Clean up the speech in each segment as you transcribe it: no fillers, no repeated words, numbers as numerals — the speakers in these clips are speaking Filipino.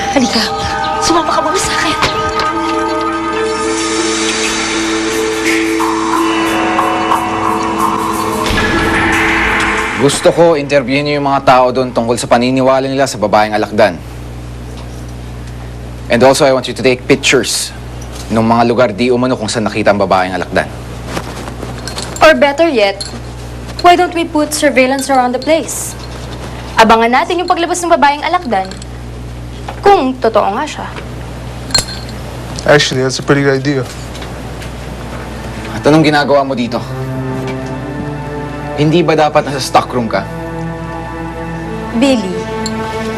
Halika, sumama ka muna sa akin. Gusto ko interviewin niyo yung mga tao doon tungkol sa paniniwala nila sa babaeng alakdan. And also, I want you to take pictures ng mga lugar di umano kung saan nakita ang babaeng alakdan. Or better yet, why don't we put surveillance around the place? Abangan natin yung paglabas ng babaeng alakdan. Kung totoo nga siya. Actually, that's a pretty good idea. At anong ginagawa mo dito? Hindi ba dapat nasa stockroom ka? Billy,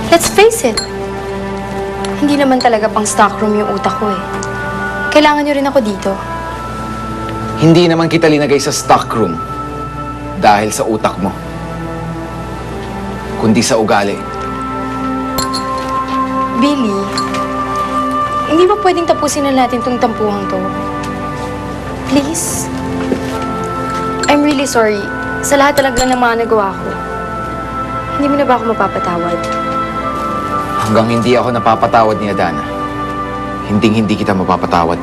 let's face it. Hindi naman talaga pang stockroom yung utak ko eh. Kailangan niyo rin ako dito. Hindi naman kita linagay sa stockroom dahil sa utak mo, kundi sa ugali. Billy, hindi ba pwedeng tapusin na natin tong tampuhan to? Please? I'm really sorry sa lahat talaga ng mga nagawa ko. Hindi mo na ba ako mapapatawad? Hanggang hindi ako napapatawad ni Adana, hindi kita mapapatawad.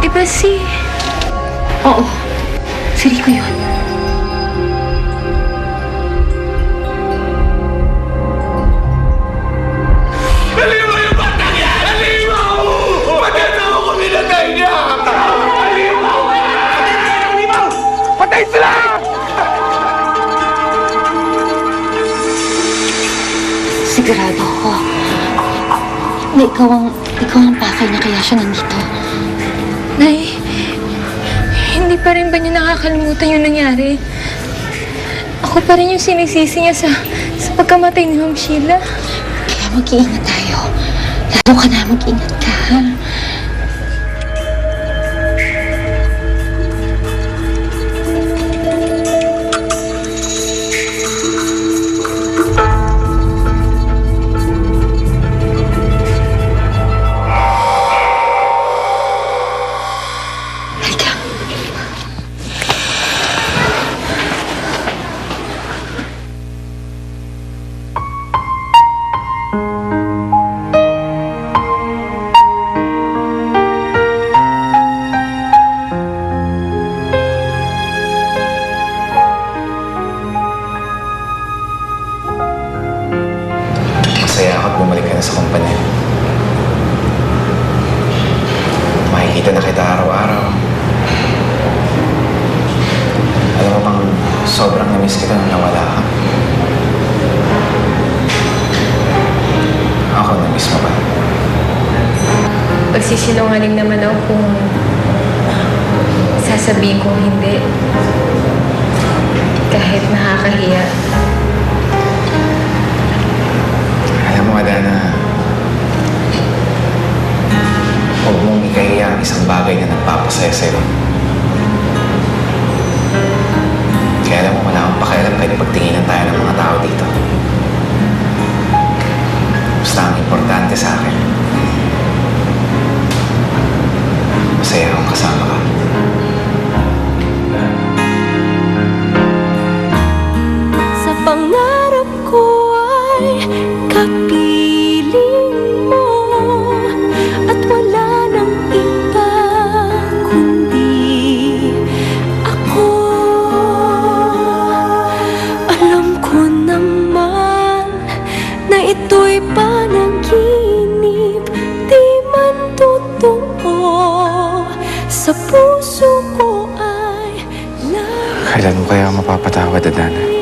Diba Oo, si Rico yun. Halimaw yung batang yan! Halimaw! Bakit ako ko pinatay niya? Halimaw! Halimaw! Patay sila! Sigurado ako na ikaw ang pakay na kaya siya nandito. Nay, hindi pa rin ba niya nakakalimutan yung nangyari? Ako pa rin yung sinisisi niya sa pagkamatay ni Ma'am Sheila. Kaya mag-iingat tayo. Lalo ka na, mag-ingat ka, ha? Halika. Masaya ako at bumalik ka na sa kumpanya. Makikita na kita araw-araw. Alam mo bang sobrang na-miss kita nung nawala ka. Ako, na-miss mo ba? Pagsisinungaling naman ako kung sasabihin kong hindi. Kahit nakakahiya. Alam mo, Adana, huwag mong ikahiya ang isang bagay na nagpapasaya sa'yo. Kaya alam mo, wala akong pakialam kahit pagtinginan tayo ng mga tao dito. Basta ang importante sa akin, masaya akong kasama ka. Sa pangarap ko ay kapiling mo at wala nang iba kundi ako. Alam ko naman na ito'y panaginip, di man totoo. Sa puso ko ay Kailan mo kaya mapapatawad, Adana?